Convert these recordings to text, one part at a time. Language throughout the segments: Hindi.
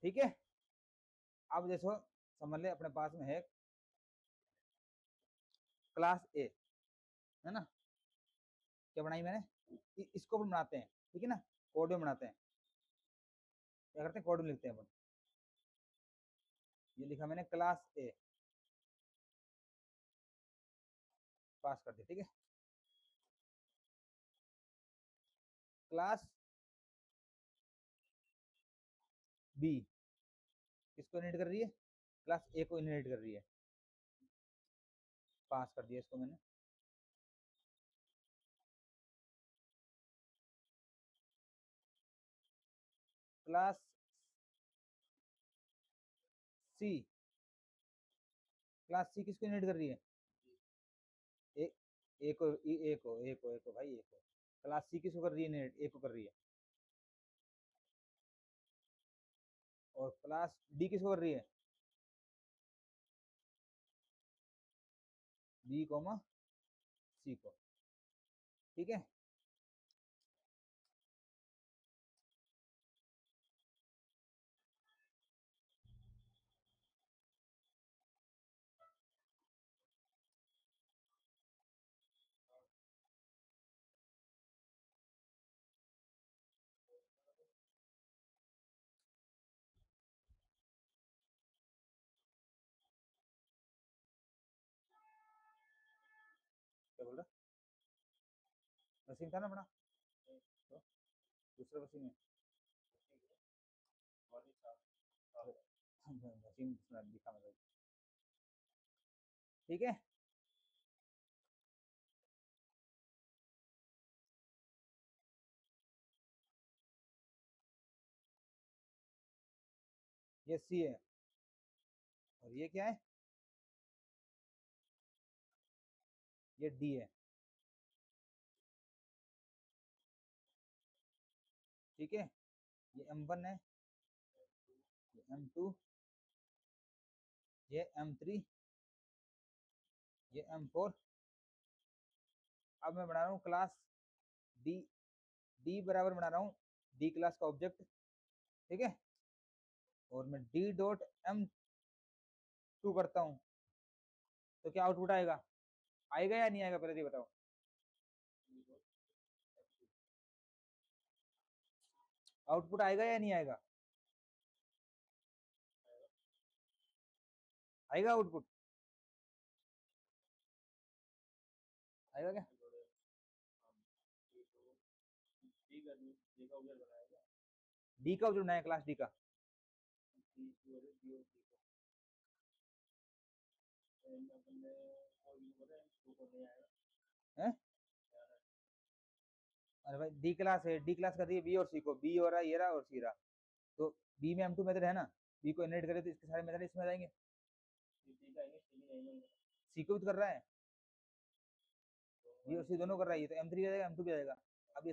ठीक है। अब देखो समझ ले अपने पास में है क्लास ए, है ना, क्या बनाई मैंने, इसको अपन बनाते हैं, ठीक है ना, कोड में बनाते हैं, क्या करते हैं कोड में लिखते हैं अपन, ये लिखा मैंने क्लास ए, पास कर दिया, ठीक है। क्लास बी किसको इनहेरिट कर रही है, क्लास ए को इनहेरिट कर रही है, पास कर दिया इसको मैंने। क्लास सी, क्लास सी किसको इनहेरिट कर रही है, ए, ए को ए को ए को ए को भाई ए को, क्लास सी किसको कर रही है इनहेरिट, ए को कर रही है। और क्लास डी किसको कर रही है, बी कोमा सी को, ठीक है। क्या बोल रहा, वसीम था ना अपना, तो दूसरा वसीम है, वसीम दिखा मतलब, ठीक है। ये सी है और ये क्या है, ये डी है, ठीक है। ये M1 है, ये M2, ये M3, ये M4। अब मैं बना रहा हूँ क्लास डी, डी बराबर बना रहा हूँ डी क्लास का ऑब्जेक्ट, ठीक है। और मैं डी डॉट M2 करता हूँ, तो क्या आउटपुट आएगा, आएगा या नहीं आएगा, पहले ये बताओ, आउटपुट आएगा या नहीं आएगा, आएगा आउटपुट, आएगा क्या, डी का ऑब्जेक्ट बनाया क्लास डी का, है, अरे भाई डी क्लास है, डी क्लास कर दी है बी और सी को, बी हो रहा है ये रहा और सी रहा, तो बी में M2 मेथड है ना, बी को इनहेरिट करे तो इसके सारे मेथड इसमें आ जाएंगे, सी को भी तो कर रहा है, बी और सी दोनों कर रहा है, ये तो M3 आ जाएगा M2 भी आ जाएगा। अब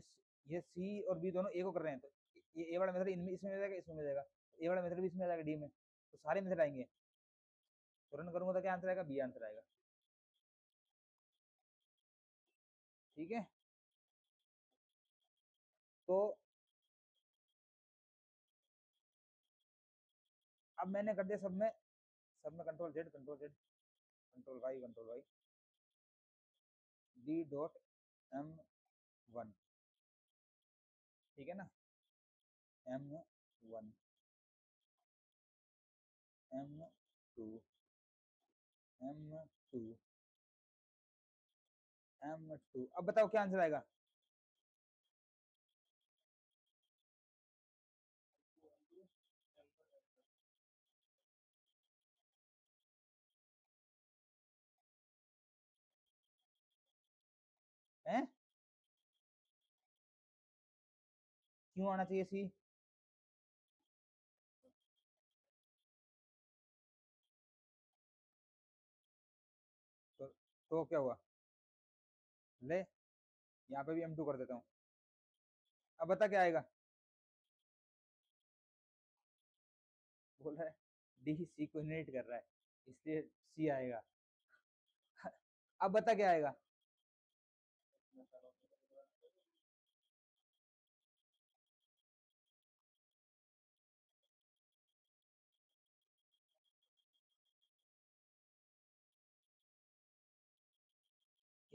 ये सी और बी दोनों ए को कर रहे हैं, तो ये ए वाला मेथड इनमें इसमें आ जाएगा, इसमें आ जाएगा, ए वाला मेथड भी इसमें आ जाएगा डी में, तो सारे मेथड आएंगे, तो रन करूंगा तो क्या आंसर आएगा, बी आंसर आएगा, ठीक है। तो अब मैंने कर दिया सब में control Z control Z control Y D dot M1, ठीक है ना, M1 M2 M2 M2, अब बताओ क्या आंसर आएगा, है, क्यों आना चाहिए सी, तो क्या हुआ, ले यहाँ पे भी M2 कर देता हूँ, अब बता क्या आएगा, बोल रहा है डी सी को इनहेरिट कर रहा है इसलिए सी आएगा, अब बता क्या आएगा,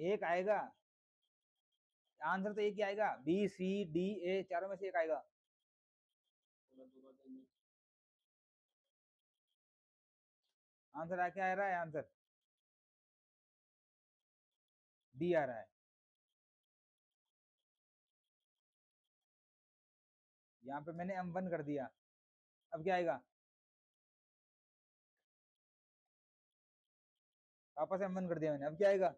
एक आएगा, आंसर तो एक ही आएगा, बी सी डी ए चारों में से एक आएगा। आंसर आ क्या आ रहा है? आंसर डी आ रहा है। यहाँ पे मैंने M1 कर दिया, अब क्या आएगा? वापस M1 कर दिया मैंने, अब क्या आएगा?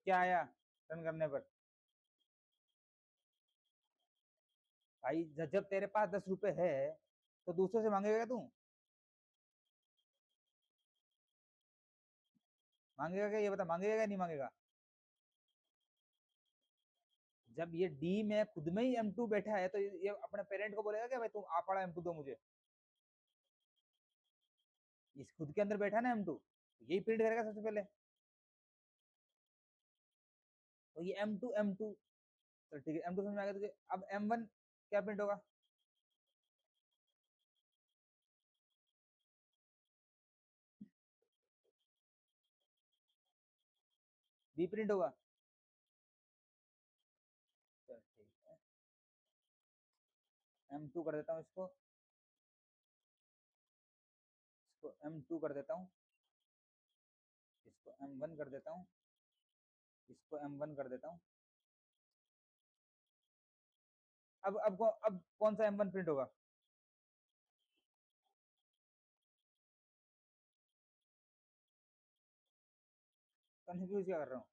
क्या आया रन करने पर? भाई जब तेरे पास 10 रुपए है तो दूसरे से मांगेगा तू? मांगेगा क्या, ये बता, मांगेगा क्या नहीं मांगेगा? जब ये डी में खुद में ही M2 बैठा है तो ये अपने पेरेंट को बोलेगा क्या भाई तुम आप पड़ा M2 दो मुझे? इस खुद के अंदर बैठा है ना M2, यही प्रिंट करेगा सबसे पहले। तो ये M2 तो ठीक है, M2 समझ में आ गया तुझे। अब M1 क्या प्रिंट होगा? बी प्रिंट होगा। चल ठीक है, M2 कर देता हूँ इसको M2 कर देता हूँ, इसको M1 कर देता हूँ, इसको M1 कर देता हूँ। अब कौन सा M1 प्रिंट होगा? कंफ्यूज क्या कर रहा हूँ?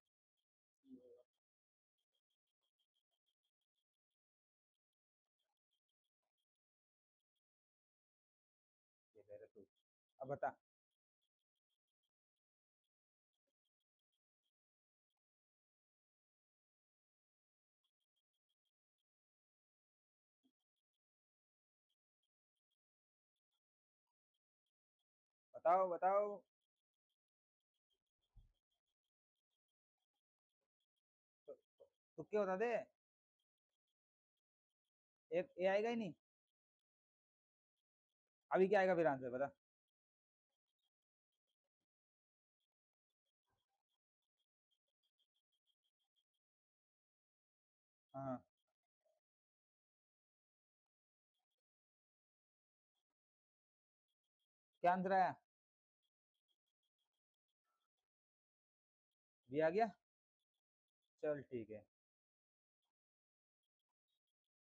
ये दे रहे तू, अब बता। बताओ बताओ। तुक्के बता दे। एक ए आएगा ही नहीं। अभी क्या आएगा फिर आंसर बता। हाँ, क्या आंसर आया? बी आ गया। चल ठीक है,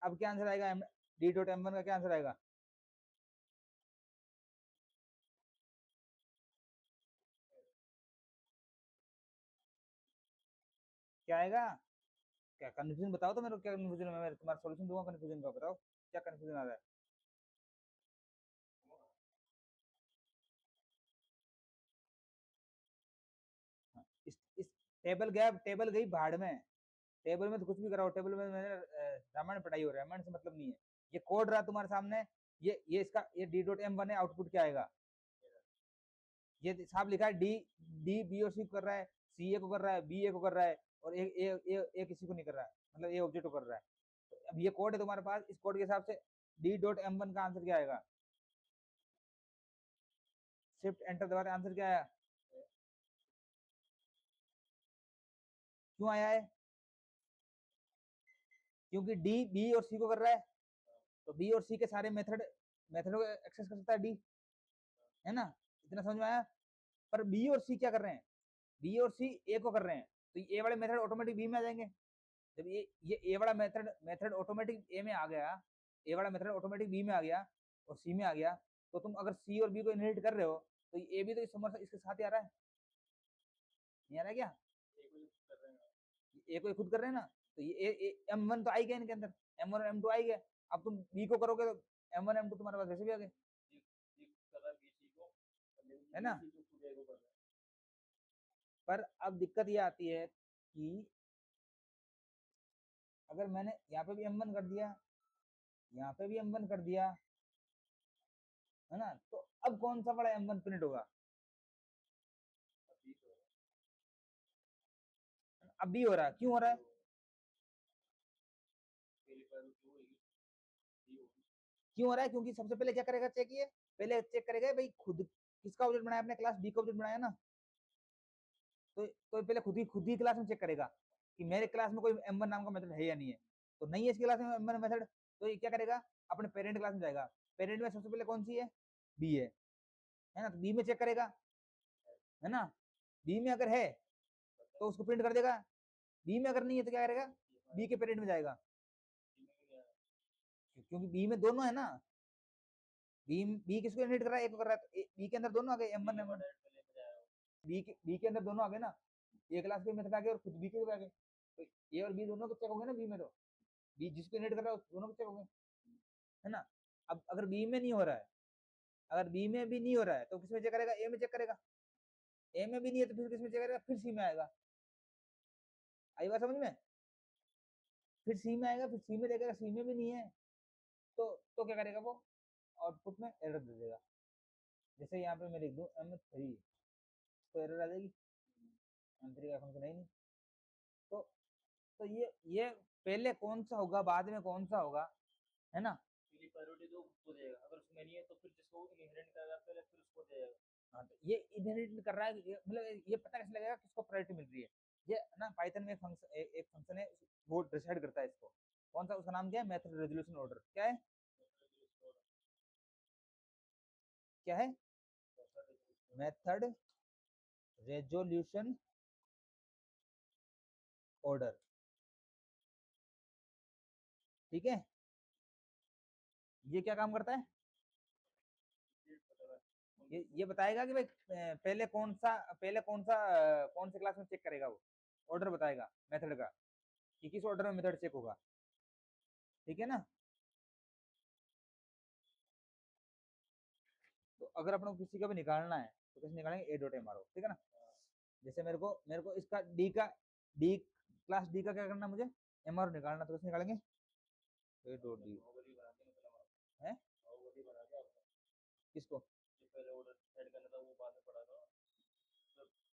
अब क्या आंसर आएगा? डी डॉट M1 का क्या आंसर आएगा? क्या आएगा? क्या कंफ्यूजन बताओ तो मेरे को, क्या कंफ्यूजन है, मैं तुम्हारा सॉल्यूशन दूंगा कंफ्यूजन का, बताओ क्या कंफ्यूजन आ रहा है। हाँ, इस टेबल गई भाड़ में। टेबल में तो कुछ भी कराओ, टेबल में मैंने रामायण पढ़ाई हो रहा है, रामायण से मतलब नहीं है। ये कोड रहा तुम्हारे सामने, ये इसका ये डी डॉट M1 है, आउटपुट क्या आएगा? ये साफ लिखा है, डी डी बी और सी को कर रहा है, सी ए को कर रहा है, बी ए को कर रहा है, और ए किसी को नहीं कर रहा है, मतलब ए ऑब्जेक्ट को कर रहा है। तो अब ये कोड है तुम्हारे पास, इस कोड के हिसाब से डी डॉट M1 का आंसर क्या आएगा? शिफ्ट एंटर दबाते आंसर क्या आया? क्यों आया है? क्योंकि डी बी और सी को कर रहा है, तो बी और सी के सारे मेथड को एक्सेस कर सकता है डी, है ना? इतना समझ में आया? पर बी और सी क्या कर रहे हैं? बी और सी ए को कर रहे हैं, तो ये वाले मेथड ऑटोमेटिक बी में आ जाएंगे। जब ये ए वाला मेथड मेथड ऑटोमेटिक ए में आ गया, ए वाला मेथड ऑटोमेटिक बी में आ गया और सी में आ गया, तो तुम अगर सी और बी को इनहेरिट कर रहे हो तो ए भी तो इसके साथ ही आ रहा है, नहीं आ रहा है क्या? ए को खुद कर रहे हैं ना, तो ये M1 तो आई गया इनके अंदर, M1 और M2 आई गया। अब तुम बी को करोगे तो M1 M2 तुम्हारे पास वैसे भी आ गए, है ना? पर अब दिक्कत ये आती है कि अगर मैंने यहाँ पे भी M1 कर दिया, यहाँ पे भी M1 कर दिया, है ना, तो अब कौन सा बड़ा M1 प्रिंट होगा? अब भी हो रहा है, क्यों हो रहा है? क्यों हो रहा है? क्योंकि सबसे पहले क्या करेगा चेक, ये पहले चेक करेगा भाई खुद किसका ऑब्जेक्ट बनाया, अपने क्लास डी का ऑब्जेक्ट बनाया ना, तो पहले खुद ही क्लास में चेक करेगा कि मेरे क्लास में कोई m1 नाम का मेथड है या नहीं है। तो नहीं है इसकी क्लास में m1 मेथड, तो ये क्या करेगा, अपने पेरेंट क्लास में जाएगा। पेरेंट में सबसे पहले कौन सी है, बी है ना, तो बी में चेक करेगा, है ना। बी में अगर है तो उसको प्रिंट कर देगा, बी में अगर नहीं है तो क्या करेगा, बी के पेरेंट में जाएगा, क्योंकि बी में दोनों है ना। बी किसको इनहेरिट कर रहा है, एक को कर रहा है, तो बी के अंदर दोनों आ गए, m1 m1, बी के अंदर दोनों आ गए ना, ए क्लास के मेथड आ गए और खुद बी के आ गए, तो ए और बी दोनों को चेक हो गए ना बी में, तो बी जिसको इनहेरिट कर रहा है दोनों को चेक हो गए, है ना। अब अगर बी में नहीं हो रहा है, अगर बी में भी नहीं हो रहा है तो किसमें चेक करेगा, ए में चेक करेगा, ए में भी नहीं है तो फिर किसमें चेक करेगा, फिर सी में आएगा। आई बात समझ में, फिर सी में आएगा, फिर सी में देखेगा, सी में भी नहीं है तो क्या करेगा वो, आउटपुट में एरर दे देगा। जैसे यहाँ पे मैं लिख दूं m3 तो एरर आ जाएगी, m3 का फंक्शन है नहीं। तो तो ये पहले कौन सा होगा बाद में कौन सा होगा, है ना। प्रायोरिटी तो उसको देगा, अगर उसमें नहीं है तो फिर जिसको इनहेरिट करेगा पहले फिर उसको देगा। हाँ, तो ये इनहेरिट कर रहा है, मतलब ये पता कैसे लगेगा किसको प्रायोरिटी मिल रही है। ये ना पाइथन में एक फंक्शन है, वो डिसाइड करता है इसको, कौन सा, उसका नाम क्या है, मेथड रेजोल्यूशन ऑर्डर। क्या है, क्या है, मेथड रेजोल्यूशन ऑर्डर, ठीक है। ये क्या काम करता है, ये बताएगा कि भाई पहले कौन से क्लास में चेक करेगा, वो ऑर्डर बताएगा मेथड का कि किस ऑर्डर में मेथड चेक होगा, ठीक है ना। तो अगर अपन को किसी का भी निकालना है तो कैसे निकालेंगे, A dot M R O, ठीक है ना। जैसे मेरे को इसका डी क्लास डी का क्या करना है, मुझे एम आर ओ निकालना, तो कैसे निकालेंगे, ए डॉट डी है, किसको, पहले ऑर्डर सेट करना था वो बाद में पड़ा था,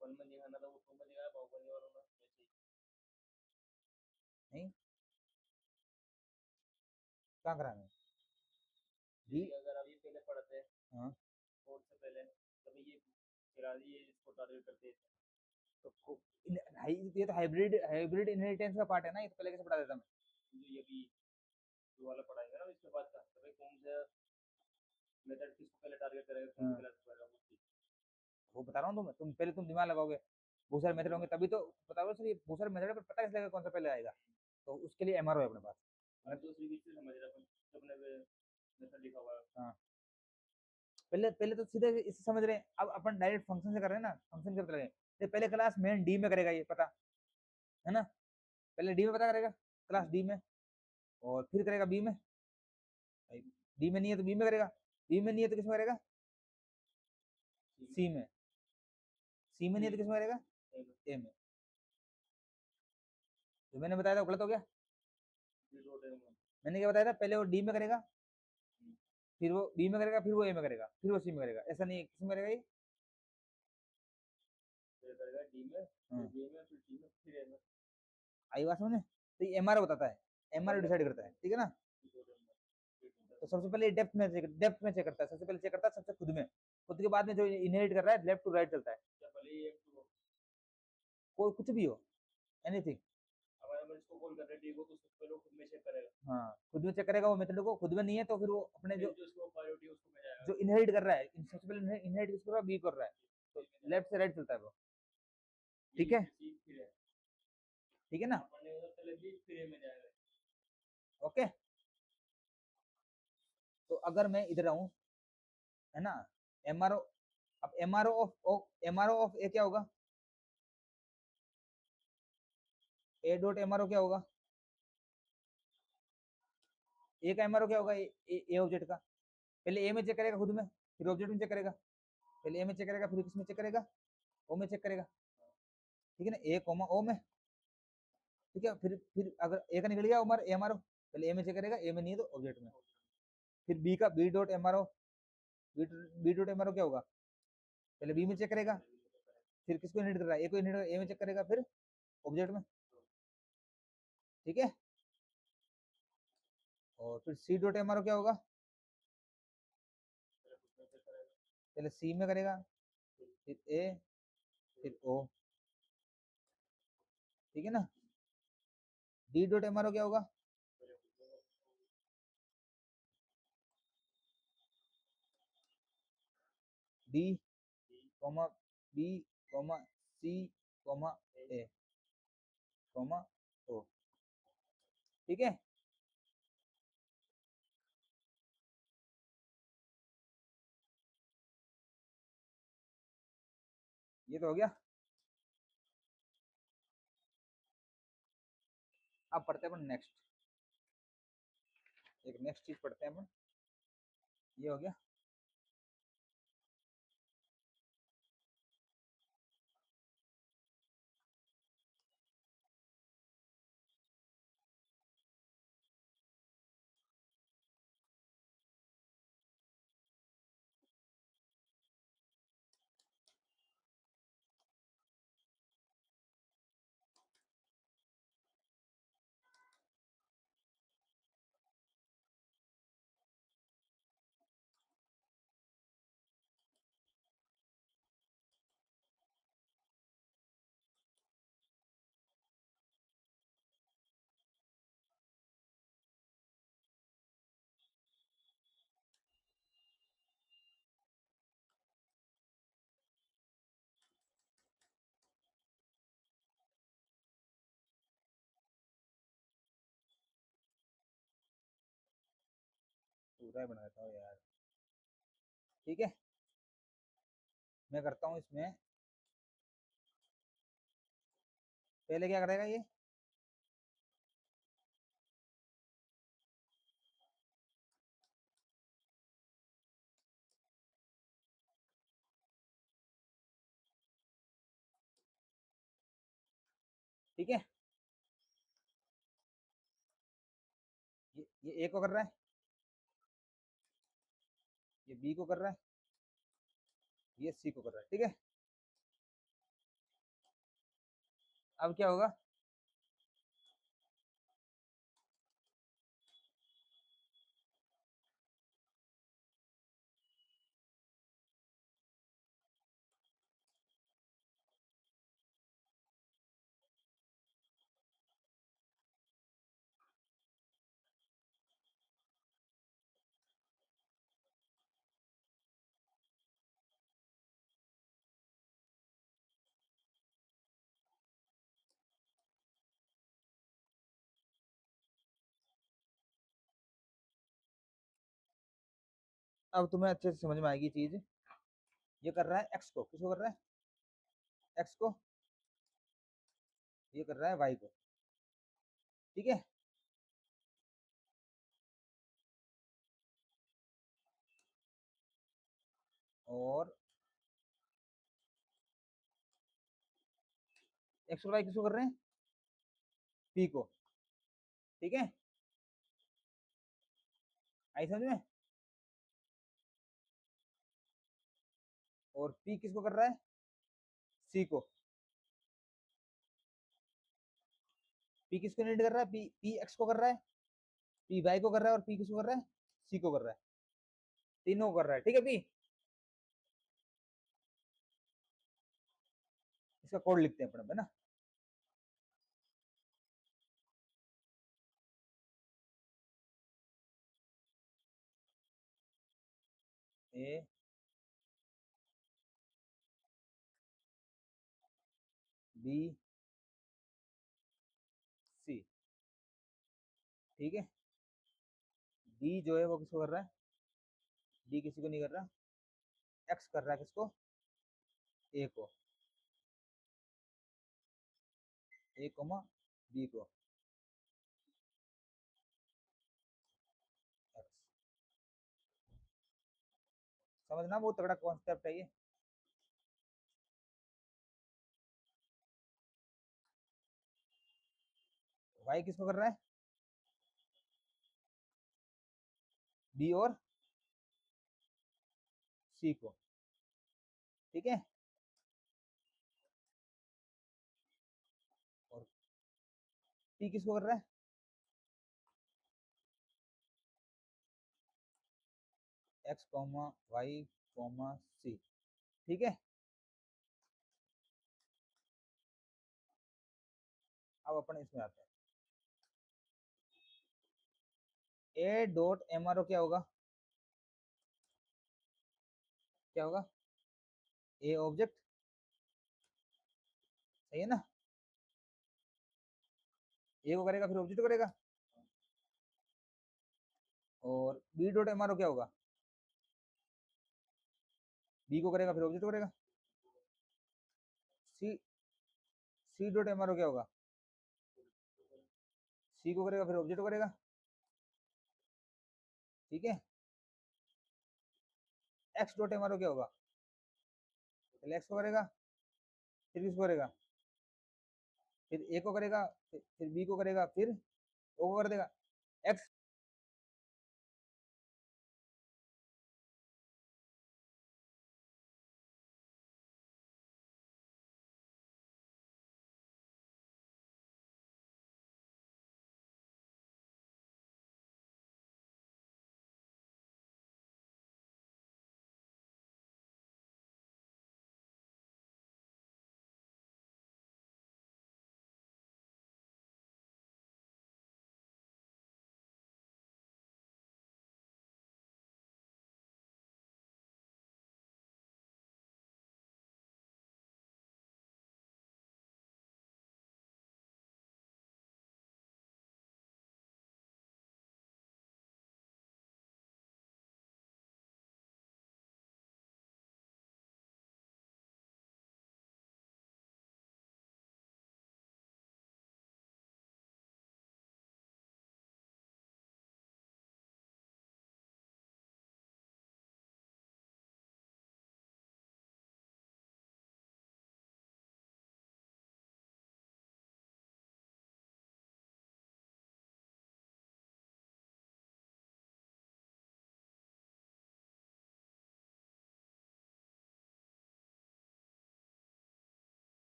वन में दिखाना था वो टू में दिखाया, बाहुबली वालों ने वैसे ही। नहीं कहाँ कराना है, डी, अगर अभी पहले पढ़ते हैं हाँ कोर्स से पहले, तभी ये चिरा ये इसको टारगेट करते थे। तो ये तो हाइब्रिड इनहेरिटेंस का पार्ट है ना, ये तो पहले कैसे पढ़ा देता मैं। जो ये भी जो वाला पढ़ाएंगे ना इसके बाद का, तो भाई कौन सा मेथड किसको पहले टारगेट करेगा, कौन सी क्लास करेगा वो चीज। वो बता रहा हूँ तुम तुम दिमाग लगाओगे, बहुत सारे मेथड होंगे तभी तो बता रहा हूँ सर, ये बहुत सारे मेथड पर पता कैसे लगेगा कौन सा पहले आएगा, तो उसके लिए एमआरओ है अपने पास। अब दूसरी चीज समझ रहा अपन, अपने मेथड लिखा हुआ है। हाँ पहले पहले तो सीधे इससे समझ रहे हैं, अब अपन डायरेक्ट फंक्शन से कर रहे हैं ना, फंक्शन के लगे तो पहले क्लास मेन डी में करेगा, ये पता है ना, पहले डी में पता करेगा क्लास डी में, और फिर करेगा बी में, डी में नहीं है तो बी में करेगा, बी में नहीं है तो किसमें करेगा, सी में, सी में नहीं है तो किसमें करेगा, ए में। जो मैंने बताया था गलत हो गया, मैंने क्या बताया था, पहले वो डी में करेगा, फिर वो बी में करेगा, फिर वो ए में करेगा, फिर वो सी में करेगा, ऐसा नहीं है, किस में करेगा ये, डी में, बी में, फिर सी में, फिर ए में। आई बात समझ, तो ये एमआरओ बताता है, एमआरओ डिसाइड करता है, ठीक है ना। तो सबसे पहले डेप्थ में चेक करता है, सबसे पहले चेक करता है सबसे खुद में, खुद के बाद में जो इनहेरिट कर रहा है लेफ्ट टू राइट चलता है, कोई कुछ भी हो, एनीथिंग। इसको कॉल कर रहे डी को, तो सबसे पहले खुद में चेक करेगा। हाँ खुद में चेक करेगा वो मेथड को, खुद में नहीं है तो फिर वो अपने जो उसको प्रायोरिटी उसको में जाएगा, जो इनहेरिट कर रहा है, सबसे पहले इनहेरिट किसको कर रहा है, बी कर रहा है, तो लेफ्ट से राइट चलता है वो, ठीक है, ठीक है ना, ओके। तो अगर मैं इधर आऊं, है ना, एमआरओ, अब एमआरओ ऑफ ए क्या होगा, ए डॉट एमआरओ क्या होगा, ए का एमआरओ क्या होगा, ए ऑब्जेक्ट का, पहले ए में चेक करेगा खुद में, फिर ऑब्जेक्ट में चेक करेगा, पहले ए में चेक करेगा, फिर किस में चेक करेगा, ओ में चेक करेगा, ठीक है ना, ए कोमा ओ में, ठीक है। फिर अगर ए का निकल गया उमर एमआरओ, पहले ए में चेक करेगा, ए में नहीं है तो ऑब्जेक्ट में, फिर बी का B dot MRO, B dot MRO क्या होगा, पहले बी में चेक करेगा, फिर किसको इनहेरिट कर रहा है, ए को इनहेरिट, ए में चेक करेगा, फिर ऑब्जेक्ट में, ठीक है। और फिर सी डॉट एमआरओ क्या होगा, चेक करेगा। पहले सी में करेगा, फिर ए, फिर ओ, ठीक है ना। D dot M R O क्या होगा, D comma B comma C comma A comma O, ठीक है। ये तो हो गया। अब पढ़ते हैं अपन नेक्स्ट, एक नेक्स्ट चीज पढ़ते हैं अपन। ये हो गया। पूरा ही बना देता हूँ यार, ठीक है। मैं करता हूँ इसमें, पहले क्या करेगा ये, ठीक है। ये ए को कर रहा है, ये बी को कर रहा है, ये सी को कर रहा है, ठीक है। अब क्या होगा, अब तुम्हें अच्छे से समझ में आएगी चीज। ये कर रहा है एक्स को, किसको कर रहा है, एक्स को, ये कर रहा है वाई को, ठीक है। और एक्स और वाई किसको कर रहे हैं, पी को, ठीक है। आई समझ में। और पी किसको कर रहा है, सी को। पी किसको नीड कर रहा है, पी पी एक्स को कर रहा है, पी वाई को कर रहा है, और पी किसको कर रहा है, सी को कर रहा है, तीनों को कर रहा है, ठीक है। पी, इसका कोड लिखते हैं अपन, है ना। ए बी सी, ठीक है। डी जो है वो किसको कर रहा है, डी किसी को नहीं कर रहा, एक्स कर रहा है किसको, ए को, ए कोमा बी को, एक्स। समझना, बहुत तगड़ा कॉन्सेप्ट है ये। वाई किसको कर रहा है, बी और सी को, ठीक है। और पी किसको कर रहा है, X comma Y comma C. ठीक है, अब अपन इसमें आते हैं। A dot M R O क्या होगा, क्या होगा, ए ऑब्जेक्ट, सही है ना, ए को करेगा फिर ऑब्जेक्ट को करेगा। और B dot M R O क्या होगा, बी को करेगा फिर ऑब्जेक्ट को करेगा। C C dot M R O क्या होगा, सी को करेगा फिर ऑब्जेक्ट को करेगा। ठीक है, X dot M R O क्या होगा, पहले एक्स को करेगा फिर किसको करेगा, फिर ए को करेगा, फिर बी को करेगा, फिर ओ को कर देगा। एक्स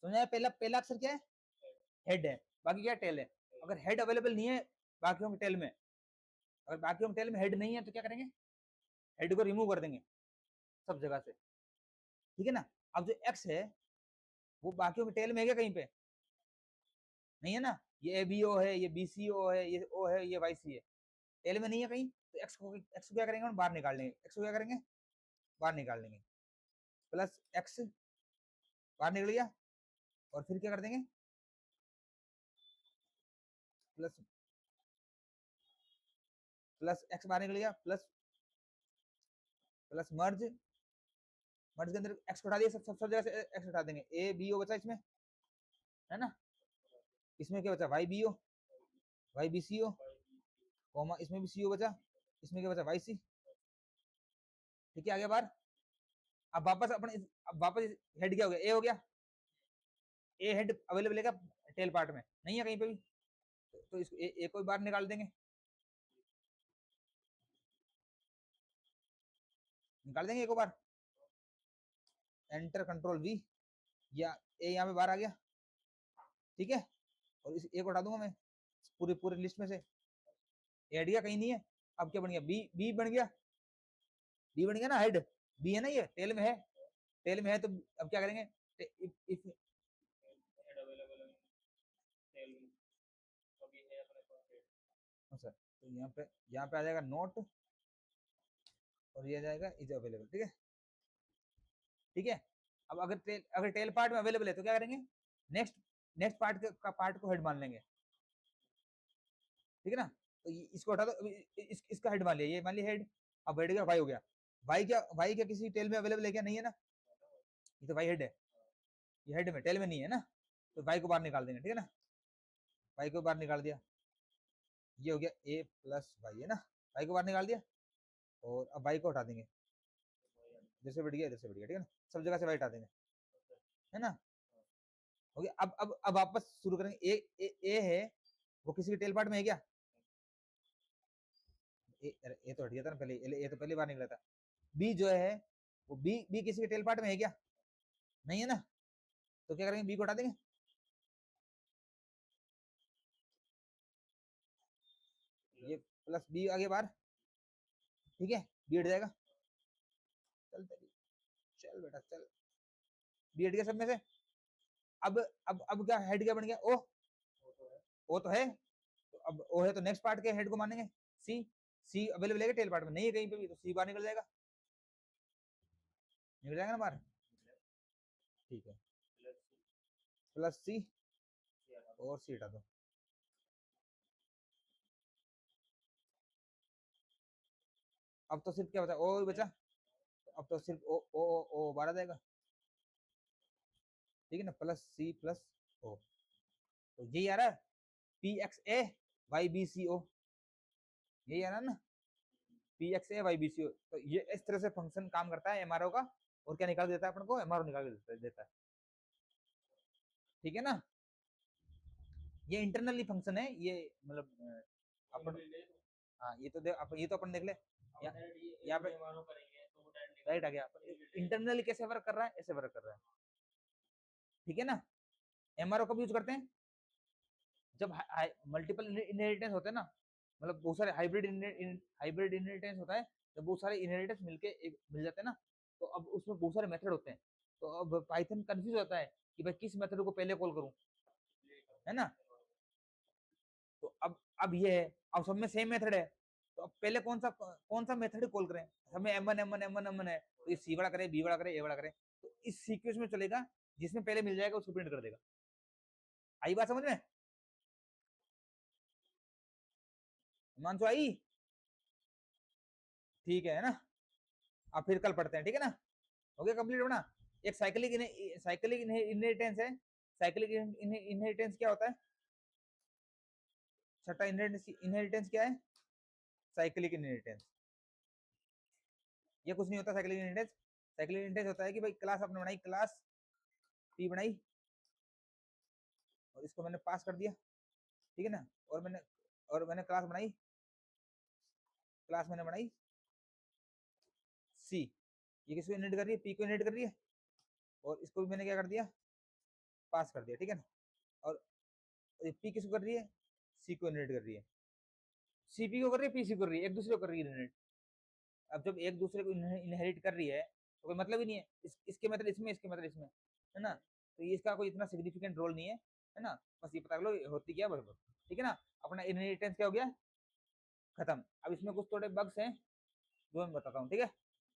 समझ पहला पहला अक्षर क्या है, हेड है, बाकी क्या टेल है। अगर हेड अवेलेबल नहीं है बाकियों के टेल में, अगर बाकियों के टेल में हेड नहीं है तो क्या करेंगे, हेड को रिमूव कर देंगे सब जगह से, ठीक है ना। अब जो एक्स है वो बाकियों के टेल में है क्या, कहीं पे नहीं है ना, ये ए बी ओ है, ये बी सी ओ है, ये ओ है, ये वाई सी है, टेल में नहीं है कहीं, तो एक्स को क्या करेंगे हम बाहर निकाल लेंगे, एक्स को क्या करेंगे बाहर निकाल लेंगे, प्लस एक्स बाहर निकल गया, और फिर क्या कर देंगे प्लस प्लस एक्स बाहर निकल गया, प्लस प्लस मर्ज, मर्ज के अंदर एक्स को उठा दिया, सब जगह से एक्स उठा देंगे, ए बी ओ बचा इसमें, है ना, इसमें क्या बचा Y B O, Y B C O, comma इसमें भी सी ओ बचा, इसमें क्या बचा वाई सी, ठीक है, आगे बार। अब वापस अपने अब वापस हेड क्या हो गया, ए हो गया, ए हेड अवेलेबल है क्या टेल पार्ट में, नहीं है कहीं पे भी, तो इसको ए को बाहर निकाल देंगे, निकाल देंगे एक बार, एंटर कंट्रोल वी, या ए यहाँ पे बाहर आ गया, ठीक है, और इस ए को हटा दूंगा मैं पूरी पूरी लिस्ट में से, ए गया कहीं नहीं है, अब क्या बन गया बी, बी बन गया, बी बन गया ना, हेड बी है ना, ये टेल में है, टेल में है, तो अब क्या करेंगे इफ हेड अवेलेबल है टेल में, अभी है अपने पास हेड। सर, तो यहाँ पे आ जाएगा नोट, और ये आ जाएगा इज अवेलेबल, ठीक है, ठीक है। अब अगर टेल पार्ट में अवेलेबल है तो क्या करेंगे, नेक्स्ट नेक्स्ट पार्ट का पार्ट को हेड मान लेंगे, ठीक है ना, तो इसको हटा दो, इसका हेड मान लिया, ये मान लिया हेड, अब हेड क्या वाई हो गया, वाई क्या किसी टेल में अवेलेबल है क्या, नहीं है ना, ये तो वाई हेड है, ये हेड में टेल में नहीं है ना, तो वाई को बाहर निकाल देंगे, ठीक है ना, वाई को बाहर निकाल दिया, ये हो गया ए प्लस वाई, है ना, वाई को बाहर निकाल दिया, और अब वाई को हटा देंगे, जैसे बढ़ गया इधर से बढ़ गया, ठीक है ना, सब जगह से वाई हटा देंगे, है ना, हो गया। अब वापस शुरू करेंगे, ए है वो किसी के टेल पार्ट में है क्या, ए तो हट गया था ना पहले, ए तो पहले बार निकला था, बी जो है वो बी किसी के टेल पार्ट में है क्या, नहीं है ना, तो क्या करेंगे बी को हटा देंगे, ये प्लस बी आगे बार, ठीक है, बी हट जाएगा, चल चल बेटा चल, बी हट गया सब में से, अब क्या हेड क्या बन गया, ओ तो है, तो अब ओ है तो नेक्स्ट पार्ट के हेड को मानेंगे, सी, सी अवेलेबल है टेल पार्ट में, नहीं है कहीं पे भी, तो सी बाहर निकल जाएगा, निकल जाएगा ना बाहर, ठीक है, प्लस सी, और सी हटा दो, अब तो सिर्फ क्या बचा, ओ बचा, अब तो सिर्फ ओ ओ ओ, ओ बाहर आ जाएगा, ठीक है ना, प्लस सी प्लस ओ, तो यही आ रहा है पी एक्स ए वाई बी सी ओ, यही आ रहा है ना, पी एक्स ए वाई बी सी ओ, तो ये इस तरह से फंक्शन काम करता है एमआरओ का, और क्या निकाल देता है अपन को, एमआरओ निकाल देता है, ठीक है ना, ये इंटरनली फंक्शन है, ये मतलब अपन, हाँ ये तो ये तो अपन देख ले, यहाँ पे राइट आ गया, इंटरनली कैसे वर्क कर रहा है, ऐसे वर्क कर रहा है, ठीक है ना। एमआरओ कब यूज करते हैं, जब मल्टीपल इनहेरिटेंस होते हैं ना, मतलब बहुत सारे हाइब्रिड इनहेरिटेंस होता है, जब बहुत सारे इनहेरिटेंस मिल जाते हैं ना, तो अब उसमें बहुत सारे मेथड होते हैं, तो अब पाइथन कंफ्यूज होता है कि भाई किस मेथड को पहले कॉल करूं, है ना, तो अब ये है, अब सब में सेम मेथड है, तो अब पहले कौन सा मेथड कॉल करें, हमें m1 है, तो ये सी बड़ा करे, बी बड़ा करे, ए बड़ा करे, तो इस सीक्वेंस में चलेगा, जिसमें पहले मिल जाएगा उसको प्रिंट कर देगा, आई बात समझ में, मानसो आई, ठीक है ना, अब फिर कल पढ़ते हैं, ठीक है ना, हो गया कंप्लीट होना। एक साइक्लिक इनहेरिटेंस है, साइक्लिक इनहेरिटेंस क्या होता है, छठा इनहेरिटेंस क्या है, साइक्लिक इनहेरिटेंस, ये कुछ नहीं होता साइक्लिक इनहेरिटेंस, साइक्लिक इनहेरिटेंस होता है कि भाई क्लास आपने बनाई, क्लास पी बनाई, और इसको मैंने पास कर दिया, ठीक है ना, और मैंने क्लास बनाई, क्लास मैंने बनाई सी, ये किसको इनहेरिट कर रही है, पी को इनहेरिट कर रही है, और इसको भी मैंने क्या कर दिया, पास कर दिया, ठीक है ना। और पी किसको कर रही है, सी को इनहेरिट कर रही है, सी पी को कर रही है, पी सी को कर रही है, एक दूसरे को कर रही है इनहेरिट। अब जब एक दूसरे को इनहेरिट कर रही है तो कोई मतलब ही नहीं है, इसके मतलब इसमें, इसके मतलब इसमें, है ना। तो ये इसका कोई इतना सिग्निफिकेंट रोल नहीं है ना। बस ये पता कर लो होती क्या बस, ठीक है ना। अपना इनहेरिटेंस क्या हो गया, खत्म। अब इसमें कुछ थोड़े बग्स हैं जो मैं बताता हूँ, ठीक है।